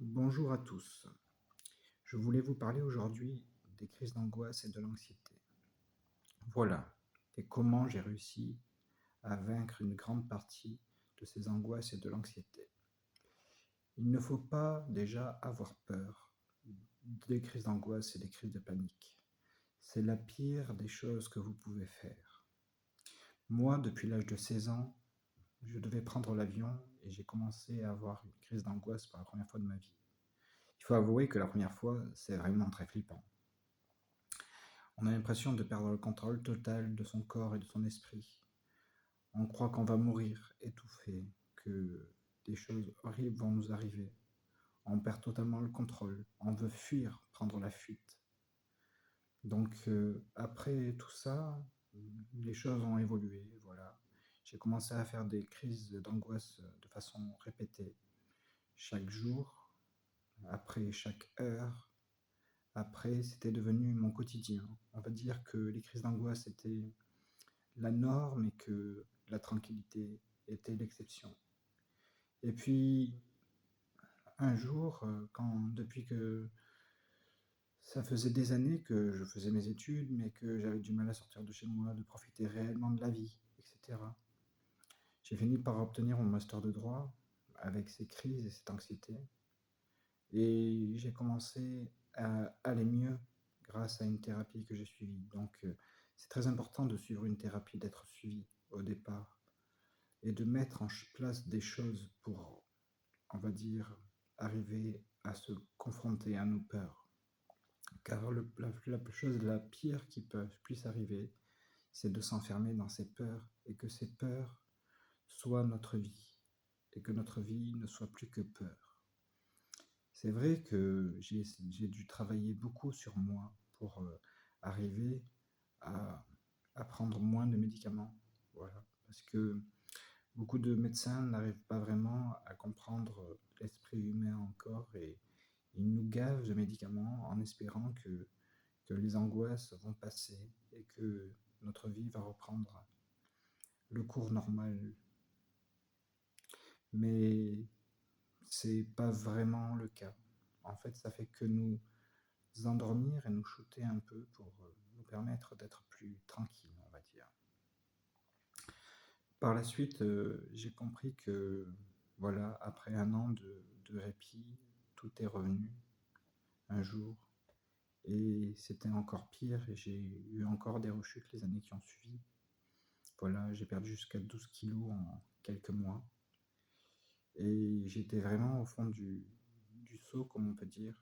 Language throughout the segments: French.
Bonjour à tous. Je voulais vous parler aujourd'hui des crises d'angoisse et de l'anxiété. Voilà, et comment j'ai réussi à vaincre une grande partie de ces angoisses et de l'anxiété. Il ne faut pas déjà avoir peur des crises d'angoisse et des crises de panique. C'est la pire des choses que vous pouvez faire. Moi, depuis l'âge de 16 ans, je devais prendre l'avion et j'ai commencé à avoir une crise d'angoisse pour la première fois de ma vie. Il faut avouer que la première fois, c'est vraiment très flippant. On a l'impression de perdre le contrôle total de son corps et de son esprit. On croit qu'on va mourir étouffé, que des choses horribles vont nous arriver. On perd totalement le contrôle. On veut fuir, prendre la fuite. Donc après tout ça, les choses ont évolué. Voilà. J'ai commencé à faire des crises d'angoisse de façon répétée, chaque jour, après chaque heure. Après, c'était devenu mon quotidien. On va dire que les crises d'angoisse étaient la norme et que la tranquillité était l'exception. Et puis, un jour, depuis que ça faisait des années que je faisais mes études, mais que j'avais du mal à sortir de chez moi, de profiter réellement de la vie, etc., j'ai fini par obtenir mon master de droit avec ces crises et cette anxiété. Et j'ai commencé à aller mieux grâce à une thérapie que j'ai suivie. Donc, c'est très important de suivre une thérapie, d'être suivi au départ et de mettre en place des choses pour, on va dire, arriver à se confronter à nos peurs. Car la chose la pire qui puisse arriver, c'est de s'enfermer dans ses peurs et que ces peurs soient notre vie et que notre vie ne soit plus que peur. C'est vrai que j'ai dû travailler beaucoup sur moi pour arriver à, à prendre moins de médicaments. Voilà. Parce que beaucoup de médecins n'arrivent pas vraiment à comprendre l'esprit humain encore et ils nous gavent de médicaments en espérant que les angoisses vont passer et que notre vie va reprendre le cours normal. Mais c'est pas vraiment le cas. En fait, ça fait que nous endormir et nous shooter un peu pour nous permettre d'être plus tranquilles, on va dire. Par la suite, j'ai compris que, voilà, après un an de répit, tout est revenu un jour. Et c'était encore pire et j'ai eu encore des rechutes les années qui ont suivi. Voilà, j'ai perdu jusqu'à 12 kilos en quelques mois. Et j'étais vraiment au fond du seau, comme on peut dire.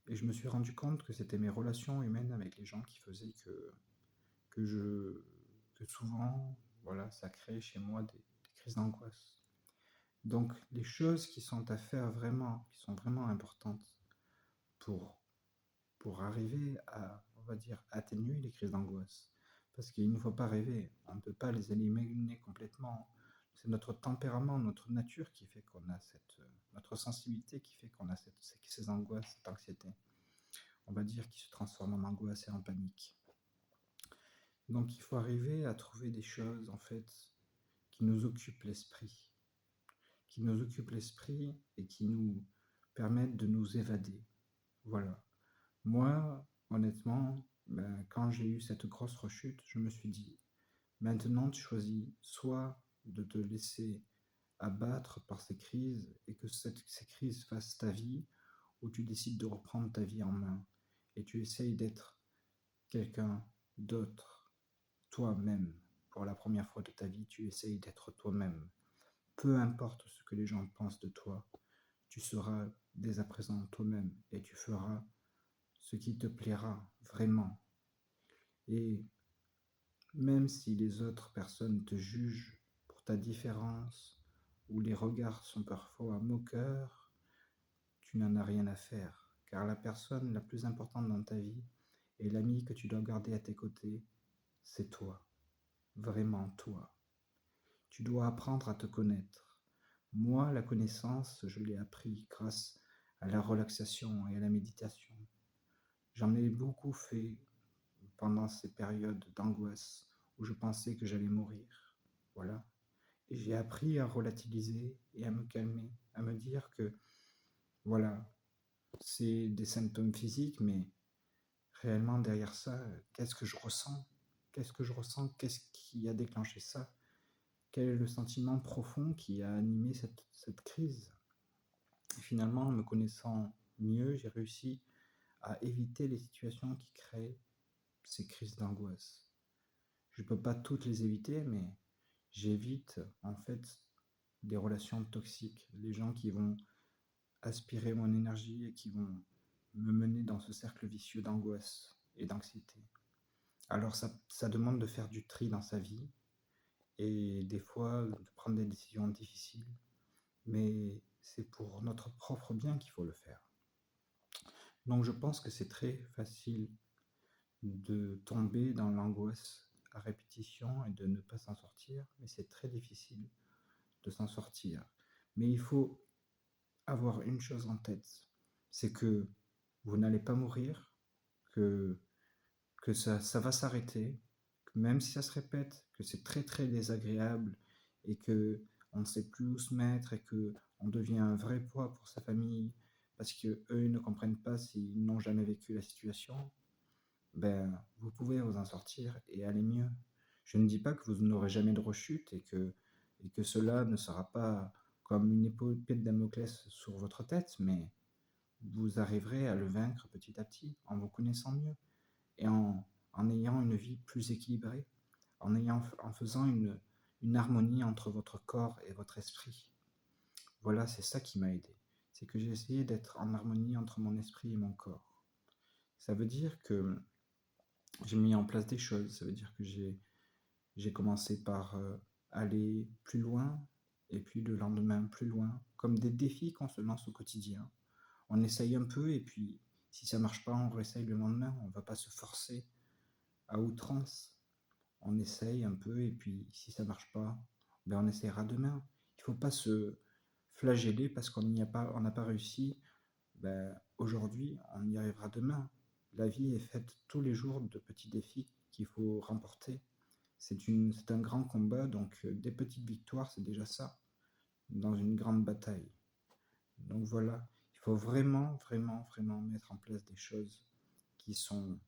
Et je me suis rendu compte que c'était mes relations humaines avec les gens qui faisaient que souvent, voilà, ça crée chez moi des crises d'angoisse. Donc, les choses qui sont à faire vraiment, qui sont vraiment importantes pour, pour arriver à, on va dire, atténuer les crises d'angoisse. Parce qu'il ne faut pas rêver, on ne peut pas les éliminer complètement. C'est notre tempérament, notre nature qui fait qu'on a notre sensibilité qui fait qu'on a ces angoisses, cette anxiété. On va dire qui se transforme en angoisse et en panique. Donc il faut arriver à trouver des choses en fait qui nous occupent l'esprit, et qui nous permettent de nous évader. Voilà. Moi, honnêtement, quand j'ai eu cette grosse rechute, je me suis dit, maintenant tu choisis soit de te laisser abattre par ces crises et que ces crises fassent ta vie, ou tu décides de reprendre ta vie en main et tu essayes d'être quelqu'un d'autre, toi-même. Pour la première fois de ta vie, tu essayes d'être toi-même. Peu importe ce que les gens pensent de toi, tu seras dès à présent toi-même et tu feras ce qui te plaira vraiment. Et même si les autres personnes te jugent pour ta différence ou les regards sont parfois moqueurs, tu n'en as rien à faire, car la personne la plus importante dans ta vie et l'ami que tu dois garder à tes côtés, c'est toi, vraiment toi. Tu dois apprendre à te connaître. Moi, la connaissance, je l'ai appris grâce à la relaxation et à la méditation. J'en ai beaucoup fait pendant ces périodes d'angoisse où je pensais que j'allais mourir. Voilà. Et j'ai appris à relativiser et à me calmer, à me dire que Voilà, c'est des symptômes physiques, mais réellement derrière ça, qu'est-ce que je ressens? Qu'est-ce que je ressens? Qu'est-ce qui a déclenché ça? Quel est le sentiment profond qui a animé cette crise? Et finalement, en me connaissant mieux, j'ai réussi à éviter les situations qui créent ces crises d'angoisse. Je ne peux pas toutes les éviter, mais j'évite en fait des relations toxiques, les gens qui vont aspirer mon énergie et qui vont me mener dans ce cercle vicieux d'angoisse et d'anxiété. Alors ça demande de faire du tri dans sa vie et des fois de prendre des décisions difficiles, mais c'est pour notre propre bien qu'il faut le faire. Donc je pense que c'est très facile de tomber dans l'angoisse à répétition et de ne pas s'en sortir, mais c'est très difficile de s'en sortir. Mais il faut avoir une chose en tête, c'est que vous n'allez pas mourir, que, que ça va s'arrêter, que même si ça se répète, que c'est très très désagréable et que on ne sait plus où se mettre et que on devient un vrai poids pour sa famille parce que eux ils ne comprennent pas s'ils n'ont jamais vécu la situation, ben vous pouvez vous en sortir et aller mieux. Je ne dis pas que vous n'aurez jamais de rechute et que cela ne sera pas comme une épée de Damoclès sur votre tête, mais vous arriverez à le vaincre petit à petit en vous connaissant mieux et en ayant une vie plus équilibrée, en faisant une harmonie entre votre corps et votre esprit. Voilà, c'est ça qui m'a aidé. C'est que j'ai essayé d'être en harmonie entre mon esprit et mon corps. Ça veut dire que j'ai mis en place des choses. Ça veut dire que j'ai commencé par aller plus loin et puis le lendemain plus loin, comme des défis qu'on se lance au quotidien. On essaye un peu et puis si ça marche pas, on réessaye le lendemain. On ne va pas se forcer à outrance. On essaye un peu et puis si ça marche pas, ben on essaiera demain. Il ne faut pas se flageller parce qu'on n'a pas réussi. Ben, aujourd'hui, on y arrivera demain. La vie est faite tous les jours de petits défis qu'il faut remporter. C'est un grand combat, donc des petites victoires, c'est déjà ça, dans une grande bataille. Donc voilà, il faut vraiment, vraiment, vraiment mettre en place des choses qui sont,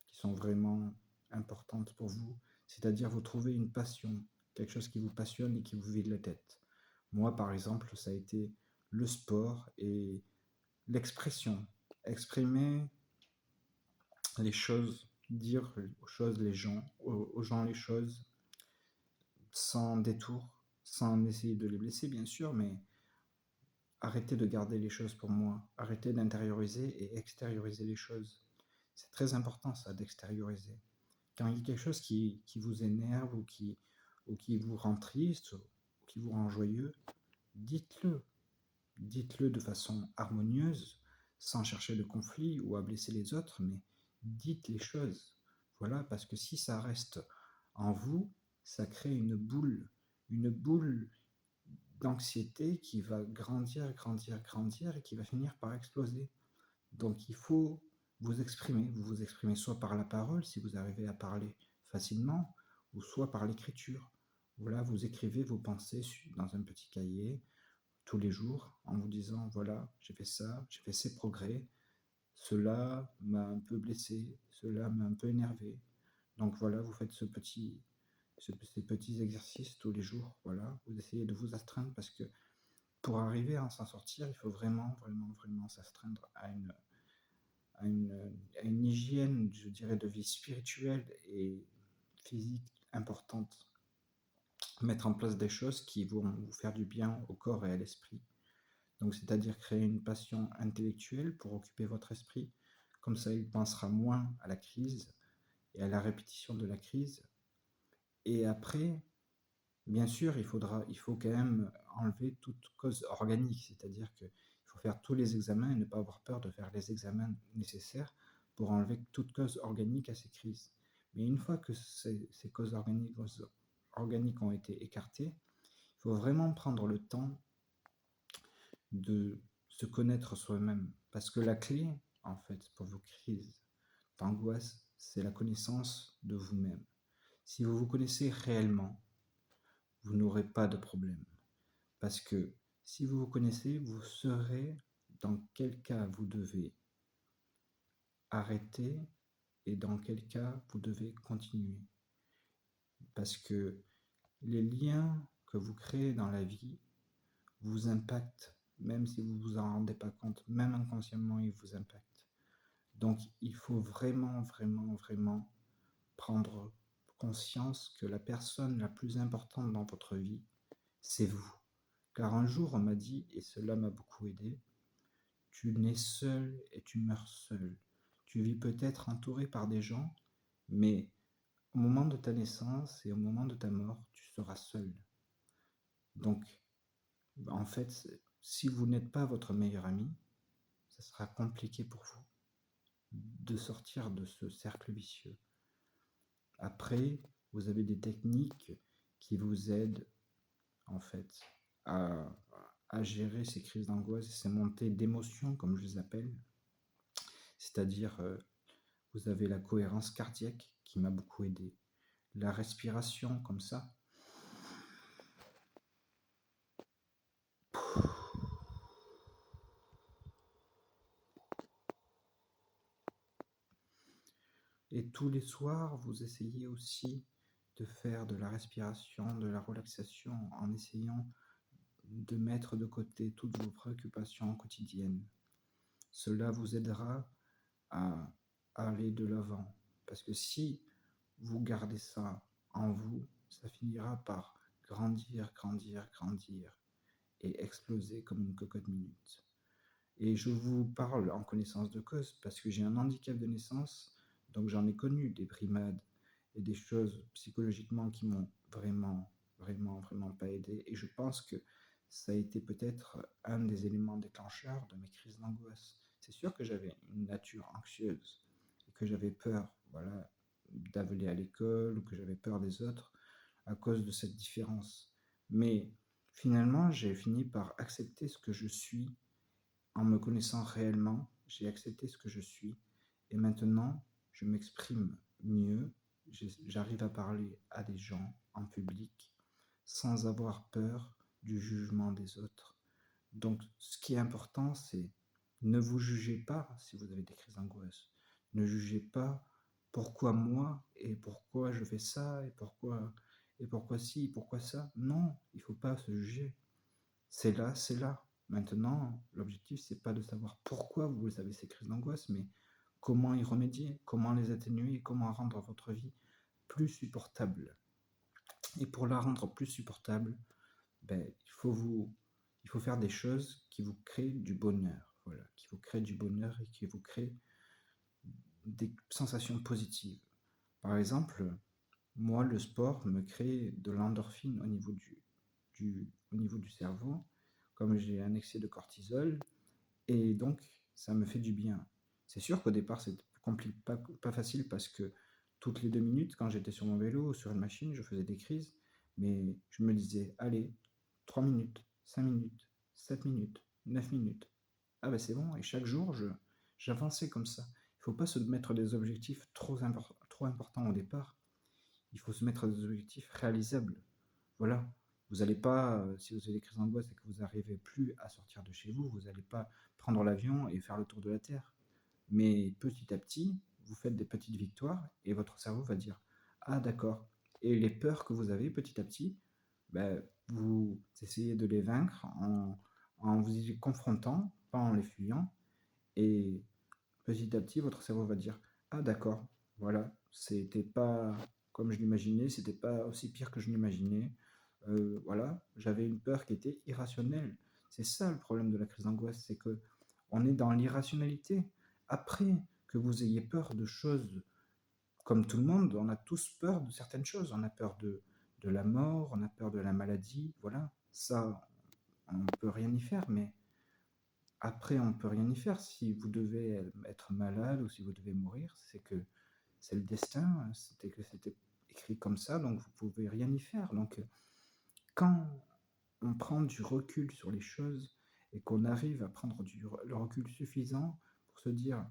qui sont vraiment importantes pour vous. C'est-à-dire vous trouvez une passion, quelque chose qui vous passionne et qui vous vide la tête. Moi, par exemple, ça a été le sport et l'expression. Exprimer les choses, dire aux choses aux gens les choses sans détour, sans essayer de les blesser bien sûr, mais arrêter de garder les choses pour moi, arrêter d'intérioriser et extérioriser les choses. C'est très important ça d'extérioriser. Quand il y a quelque chose qui vous énerve ou qui vous rend triste ou qui vous rend joyeux, dites-le. Dites-le de façon harmonieuse, sans chercher de conflit ou à blesser les autres, mais dites les choses. Voilà, parce que si ça reste en vous, ça crée une boule d'anxiété qui va grandir, grandir, grandir et qui va finir par exploser. Donc il faut vous vous exprimez soit par la parole, si vous arrivez à parler facilement, ou soit par l'écriture. Voilà, vous écrivez vos pensées dans un petit cahier tous les jours en vous disant, voilà, j'ai fait ça, j'ai fait ces progrès, cela m'a un peu blessé, cela m'a un peu énervé. Donc voilà, vous faites ces petits exercices tous les jours. Voilà, vous essayez de vous astreindre parce que pour arriver à s'en sortir, il faut vraiment, vraiment, vraiment s'astreindre à une hygiène, je dirais, de vie spirituelle et physique importante. Mettre en place des choses qui vont vous faire du bien au corps et à l'esprit. Donc, c'est-à-dire créer une passion intellectuelle pour occuper votre esprit. Comme ça, il pensera moins à la crise et à la répétition de la crise. Et après, bien sûr, il faut quand même enlever toute cause organique, c'est-à-dire qu'il faut faire tous les examens et ne pas avoir peur de faire les examens nécessaires pour enlever toute cause organique à ces crises. Mais une fois que ces causes organiques ont été écartées, il faut vraiment prendre le temps de se connaître soi-même. Parce que la clé, en fait, pour vos crises d'angoisse, c'est la connaissance de vous-même. Si vous vous connaissez réellement, vous n'aurez pas de problème. Parce que Si vous vous connaissez, vous saurez dans quel cas vous devez arrêter et dans quel cas vous devez continuer. Parce que les liens que vous créez dans la vie vous impactent, même si vous ne vous en rendez pas compte, même inconsciemment, ils vous impactent. Donc, il faut vraiment, vraiment, vraiment prendre conscience que la personne la plus importante dans votre vie, c'est vous. Car un jour, on m'a dit, et cela m'a beaucoup aidé, tu nais seul et tu meurs seul. Tu vis peut-être entouré par des gens, mais au moment de ta naissance et au moment de ta mort, tu seras seul. Donc, en fait, si vous n'êtes pas votre meilleur ami, ça sera compliqué pour vous de sortir de ce cercle vicieux. Après, vous avez des techniques qui vous aident en fait à, à gérer ces crises d'angoisse et ces montées d'émotions, comme je les appelle. C'est-à-dire, vous avez la cohérence cardiaque qui m'a beaucoup aidé. La respiration comme ça. Et tous les soirs, vous essayez aussi de faire de la respiration, de la relaxation, en essayant de mettre de côté toutes vos préoccupations quotidiennes. Cela vous aidera à aller de l'avant. Parce que si vous gardez ça en vous, ça finira par grandir, grandir, grandir et exploser comme une cocotte minute. Et je vous parle en connaissance de cause parce que j'ai un handicap de naissance, donc j'en ai connu des brimades et des choses psychologiquement qui m'ont vraiment, vraiment, vraiment pas aidé. Et je pense que ça a été peut-être un des éléments déclencheurs de mes crises d'angoisse. C'est sûr que j'avais une nature anxieuse et que j'avais peur, voilà, d'aller à l'école ou que j'avais peur des autres à cause de cette différence. Mais finalement, j'ai fini par accepter ce que je suis en me connaissant réellement. J'ai accepté ce que je suis et maintenant, je m'exprime mieux. J'arrive à parler à des gens en public sans avoir peur du jugement des autres. Donc, ce qui est important, c'est ne vous jugez pas si vous avez des crises d'angoisse. Ne jugez pas pourquoi moi et pourquoi je fais ça et pourquoi ci, pourquoi ça. Non, il ne faut pas se juger. C'est là, c'est là. Maintenant, l'objectif, c'est pas de savoir pourquoi vous avez ces crises d'angoisse, mais comment y remédier, comment les atténuer et comment rendre votre vie plus supportable. Et pour la rendre plus supportable, ben, il faut faire des choses qui vous créent du bonheur, voilà, qui vous créent du bonheur et qui vous créent des sensations positives. Par exemple, moi, le sport me crée de l'endorphine au niveau du cerveau, comme j'ai un excès de cortisol, et donc ça me fait du bien. C'est sûr qu'au départ, c'est pas facile parce que toutes les 2 minutes, quand j'étais sur mon vélo ou sur une machine, je faisais des crises, mais je me disais, allez, 3 minutes, 5 minutes, 7 minutes, 9 minutes. Ah ben c'est bon, et chaque jour, j'avançais comme ça. Il ne faut pas se mettre des objectifs trop importants au départ. Il faut se mettre des objectifs réalisables. Voilà. Vous n'allez pas, si vous avez des crises d'angoisse et que vous n'arrivez plus à sortir de chez vous, vous n'allez pas prendre l'avion et faire le tour de la Terre. Mais petit à petit, vous faites des petites victoires et votre cerveau va dire ah d'accord. Et les peurs que vous avez petit à petit, ben, vous essayez de les vaincre en vous y confrontant, pas en les fuyant. Et petit à petit, votre cerveau va dire ah d'accord, voilà, c'était pas comme je l'imaginais, c'était pas aussi pire que je l'imaginais. Voilà, j'avais une peur qui était irrationnelle. C'est ça le problème de la crise d'angoisse, c'est que on est dans l'irrationalité. Après que vous ayez peur de choses, comme tout le monde, on a tous peur de certaines choses. On a peur de la mort, on a peur de la maladie, voilà. Ça, on ne peut rien y faire, mais après, on ne peut rien y faire. Si vous devez être malade ou si vous devez mourir, c'est que c'est le destin, c'était écrit comme ça, donc vous pouvez rien y faire. Donc, quand on prend du recul sur les choses et qu'on arrive à prendre le recul suffisant pour se dire,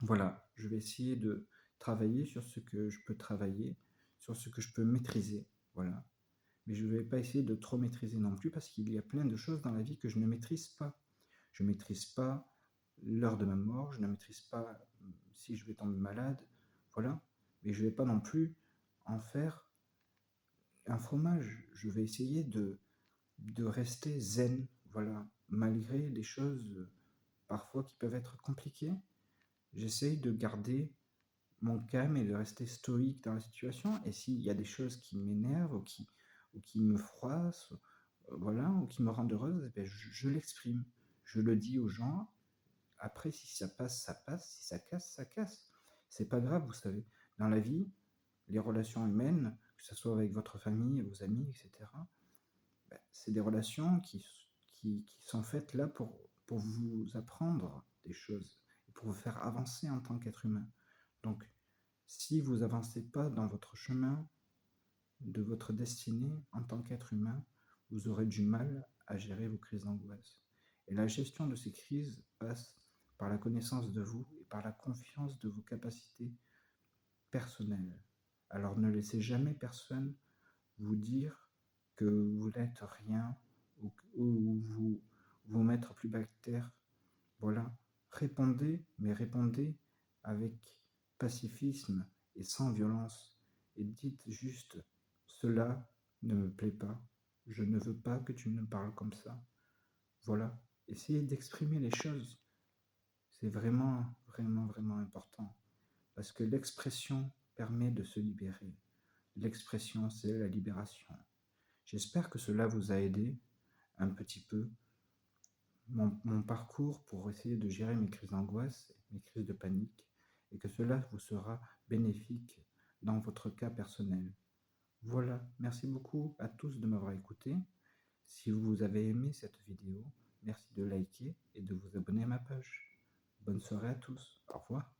voilà, je vais essayer de travailler sur ce que je peux travailler, sur ce que je peux maîtriser, voilà. mais je ne vais pas essayer de trop maîtriser non plus parce qu'il y a plein de choses dans la vie que je ne maîtrise pas. Je ne maîtrise pas l'heure de ma mort, je ne maîtrise pas si je vais tomber malade, voilà. Mais je ne vais pas non plus en faire un fromage. Je vais essayer de rester zen, voilà, malgré des choses parfois qui peuvent être compliquées. J'essaye de garder mon calme et de rester stoïque dans la situation. Et s'il y a des choses qui m'énervent ou qui me froissent, voilà, ou qui me rendent heureuse, eh bien, je l'exprime. Je le dis aux gens. Après, si ça passe, ça passe. Si ça casse, ça casse. C'est pas grave, vous savez. Dans la vie, les relations humaines, que ce soit avec votre famille, vos amis, etc., ben, c'est des relations qui sont faites là pour vous apprendre des choses et pour vous faire avancer en tant qu'être humain. Donc, si vous avancez pas dans votre chemin de votre destinée en tant qu'être humain, vous aurez du mal à gérer vos crises d'angoisse. Et la gestion de ces crises passe par la connaissance de vous et par la confiance de vos capacités personnelles. Alors ne laissez jamais personne vous dire que vous n'êtes rien ou vous mettre plus bas que terre. Voilà, répondez, mais répondez avec pacifisme et sans violence. Et dites juste, cela ne me plaît pas, je ne veux pas que tu me parles comme ça. Voilà, essayez d'exprimer les choses. C'est vraiment, vraiment, vraiment important. Parce que l'expression permet de se libérer. L'expression, c'est la libération. J'espère que cela vous a aidé un petit peu. Mon parcours pour essayer de gérer mes crises d'angoisse, mes crises de panique, et que cela vous sera bénéfique dans votre cas personnel. Voilà, merci beaucoup à tous de m'avoir écouté. Si vous avez aimé cette vidéo, merci de liker et de vous abonner à ma page. Bonne soirée à tous, au revoir.